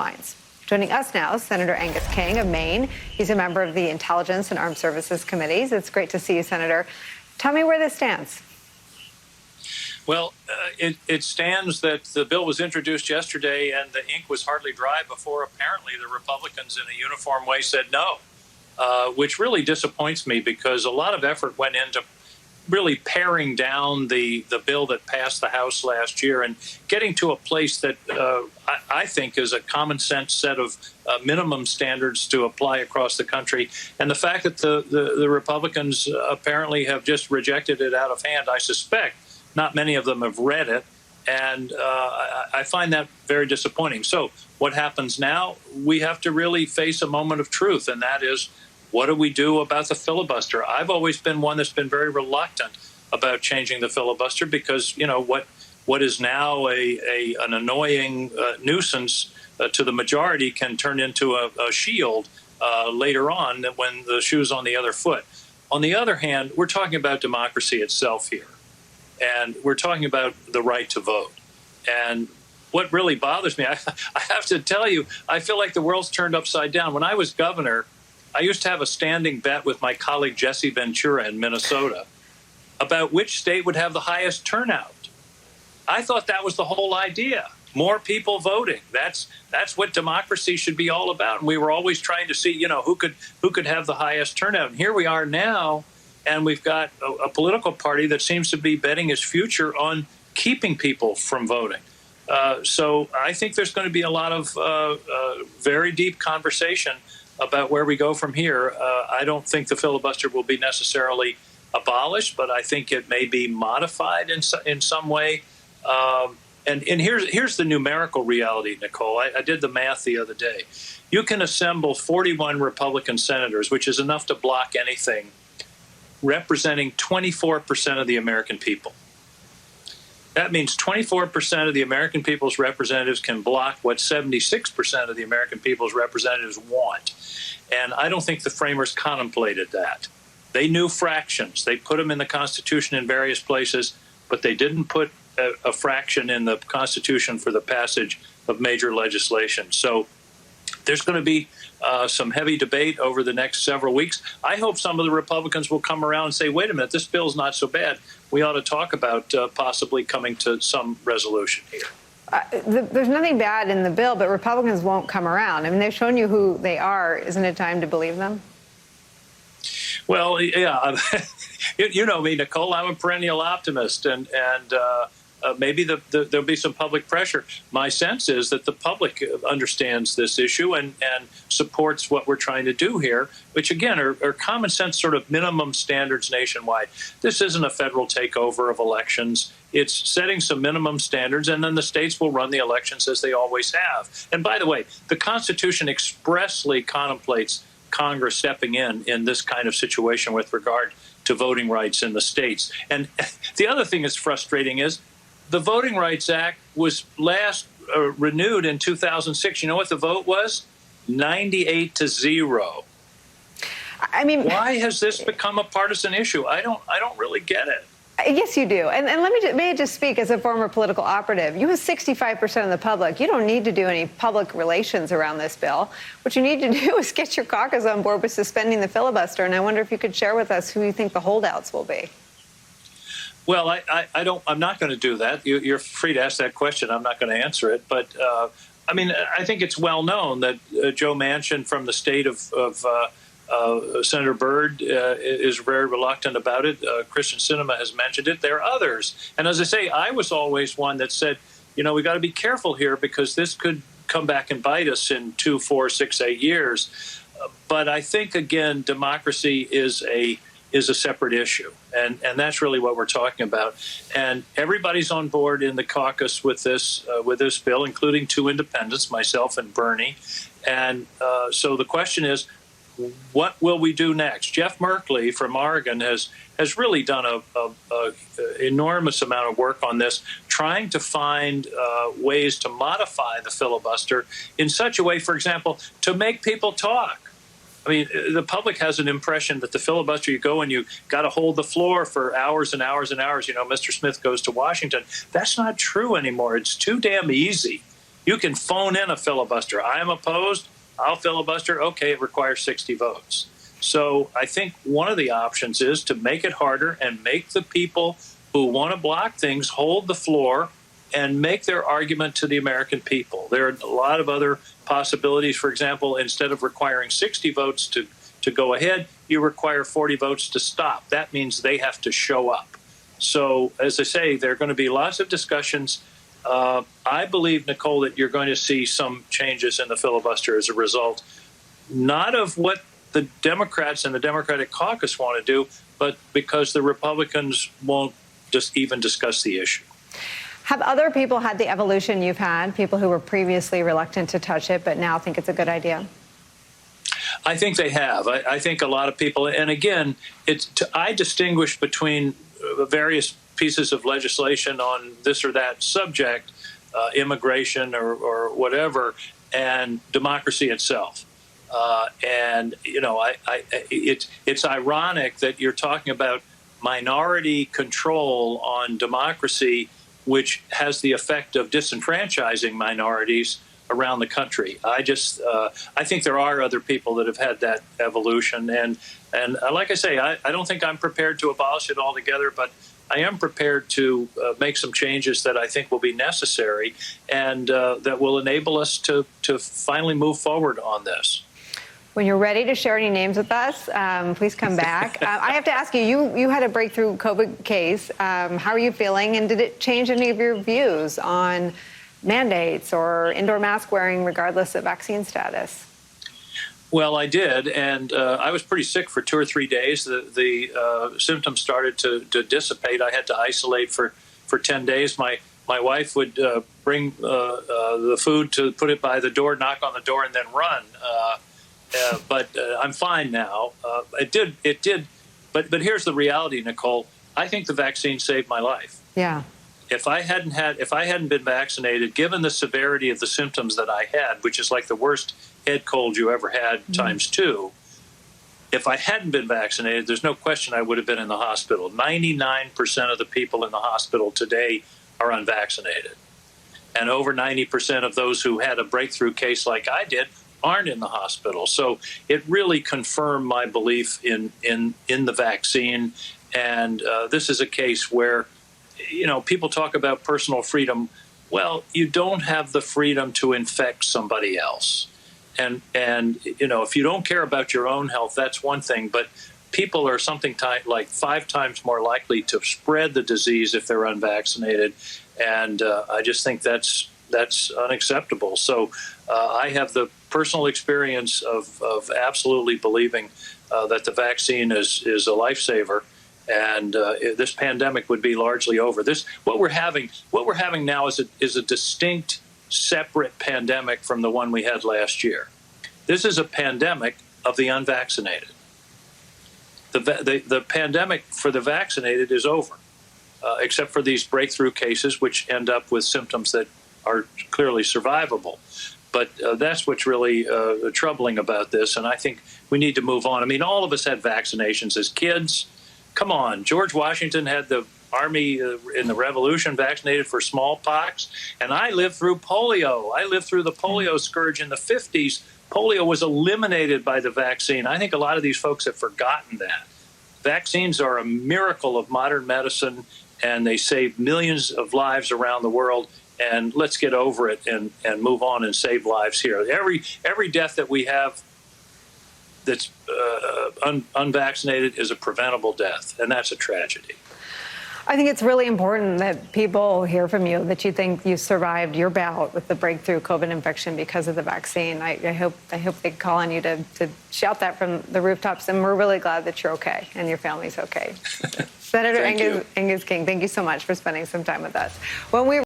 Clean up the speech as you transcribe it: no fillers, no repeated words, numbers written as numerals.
lines. Joining us now, Senator Angus King of Maine. He's a member of the Intelligence and Armed Services Committees. It's great to see you, Senator. Tell me where this stands. Well, it stands that the bill was introduced yesterday and the ink was hardly dry before apparently the Republicans in a uniform way said no, which really disappoints me because a lot of effort went into really paring down the bill that passed the House last year and getting to a place that I think is a common sense set of minimum standards to apply across the country. And the fact that the Republicans apparently have just rejected it out of hand, I suspect not many of them have read it. And I find that very disappointing. So what happens now? We have to really face a moment of truth, and that is, what do we do about the filibuster? I've always been one that's been very reluctant about changing the filibuster because, you know, what is now an annoying nuisance to the majority can turn into a shield later on when the shoe's on the other foot. On the other hand, we're talking about democracy itself here, and we're talking about the right to vote. And what really bothers me, I have to tell you, I feel like the world's turned upside down. When I was governor, I used to have a standing bet with my colleague Jesse Ventura in Minnesota about which state would have the highest turnout. I thought that was the whole idea. More people voting. That's what democracy should be all about. And we were always trying to see, you know, who could have the highest turnout. And here we are now, and we've got a political party that seems to be betting its future on keeping people from voting. So I think there's going to be a lot of very deep conversation about where we go from here. I don't think the filibuster will be necessarily abolished, but I think it may be modified in some way. And here's the numerical reality, Nicole. I did the math the other day. You can assemble 41 Republican senators, which is enough to block anything, representing 24% of the American people. That means 24% of the American people's representatives can block what 76% of the American people's representatives want. And I don't think the framers contemplated that. They knew fractions. They put them in the Constitution in various places, but they didn't put a fraction in the Constitution for the passage of major legislation. So there's going to be some heavy debate over the next several weeks. I hope some of the Republicans will come around and say, wait a minute, this bill's not so bad. We ought to talk about possibly coming to some resolution here. There's nothing bad in the bill, but Republicans won't come around. I mean, they've shown you who they are. Isn't it time to believe them? Well, yeah, you know me, Nicole. I'm a perennial optimist, and maybe there'll be some public pressure. My sense is that the public understands this issue and supports what we're trying to do here, which, again, are common sense sort of minimum standards nationwide. This isn't a federal takeover of elections. It's setting some minimum standards, and then the states will run the elections as they always have. And by the way, the Constitution expressly contemplates Congress stepping in this kind of situation with regard to voting rights in the states. And the other thing that's frustrating is the Voting Rights Act was last renewed in 2006. You know what the vote was? 98-0. I mean, why has this become a partisan issue? I don't really get it. Yes, you do. And may I just speak as a former political operative. You have 65% of the public. You don't need to do any public relations around this bill. What you need to do is get your caucus on board with suspending the filibuster. And I wonder if you could share with us who you think the holdouts will be. Well, I'm not going to do that. You're free to ask that question. I'm not going to answer it. But I mean, I think it's well known that Joe Manchin from the state of Senator Byrd is very reluctant about it. Christian Sinema has mentioned it. There are others. And as I say, I was always one that said, you know, we got to be careful here because this could come back and bite us in 2, 4, 6, 8 years. But I think, again, democracy is a separate issue. And that's really what we're talking about. And everybody's on board in the caucus with this bill, including 2 independents, myself and Bernie. And so the question is, what will we do next? Jeff Merkley from Oregon has really done a enormous amount of work on this, trying to find ways to modify the filibuster in such a way, for example, to make people talk. I mean, the public has an impression that the filibuster, you go and you got to hold the floor for hours and hours and hours. You know, Mr. Smith goes to Washington. That's not true anymore. It's too damn easy You can phone in a filibuster. I am opposed. I'll filibuster. Okay, it requires 60 votes. So I think one of the options is to make it harder and make the people who want to block things hold the floor and make their argument to the American people. There are a lot of other possibilities. For example, instead of requiring 60 votes to go ahead, you require 40 votes to stop. That means they have to show up. So, as I say, there are going to be lots of discussions. I believe, Nicole, that you're going to see some changes in the filibuster as a result, not of what the Democrats and the Democratic caucus want to do, but because the Republicans won't just even discuss the issue. Have other people had the evolution you've had, people who were previously reluctant to touch it but now think it's a good idea? I think they have. I think a lot of people, and again, I distinguish between various pieces of legislation on this or that subject, immigration or whatever, and democracy itself. And you know, it's ironic that you're talking about minority control on democracy, which has the effect of disenfranchising minorities around the country. I think there are other people that have had that evolution, and like I say, I don't think I'm prepared to abolish it altogether, but I am prepared to make some changes that I think will be necessary and that will enable us to finally move forward on this. When you're ready to share any names with us, please come back. I have to ask you, you had a breakthrough COVID case. How are you feeling? And did it change any of your views on mandates or indoor mask wearing, regardless of vaccine status? Well, I did, and I was pretty sick for 2 or 3 days. The symptoms started to dissipate. I had to isolate for 10 days. My wife would bring the food to put it by the door, knock on the door, and then run. But I'm fine now. It did. But here's the reality, Nicole. I think the vaccine saved my life. Yeah. If I hadn't been vaccinated, given the severity of the symptoms that I had, which is like the worst head cold you ever had times 2, if I hadn't been vaccinated, there's no question I would have been in the hospital. 99% of the people in the hospital today are unvaccinated. And over 90% of those who had a breakthrough case like I did aren't in the hospital. So it really confirmed my belief in the vaccine. And this is a case where, you know, people talk about personal freedom. Well, you don't have the freedom to infect somebody else. And you know, if you don't care about your own health, that's one thing. But people are something like 5 times more likely to spread the disease if they're unvaccinated. And I just think that's unacceptable. So I have the personal experience of absolutely believing that the vaccine is a lifesaver. And this pandemic would be largely over. What we're having now is a distinct, separate pandemic from the one we had last year. This is a pandemic of the unvaccinated. The pandemic for the vaccinated is over, except for these breakthrough cases, which end up with symptoms that are clearly survivable. But that's what's really troubling about this, and I think we need to move on. I mean, all of us had vaccinations as kids. Come on, George Washington had the Army in the Revolution vaccinated for smallpox, and I lived through polio. I lived through the polio scourge in the 50s. Polio was eliminated by the vaccine. I think a lot of these folks have forgotten that. Vaccines are a miracle of modern medicine, and they save millions of lives around the world. And let's get over it and move on and save lives here. Every death that we have that's unvaccinated is a preventable death, and that's a tragedy. I think it's really important that people hear from you that you think you survived your bout with the breakthrough COVID infection because of the vaccine. I hope they call on you to shout that from the rooftops, and we're really glad that you're okay and your family's okay. Senator Angus King, thank you so much for spending some time with us. When we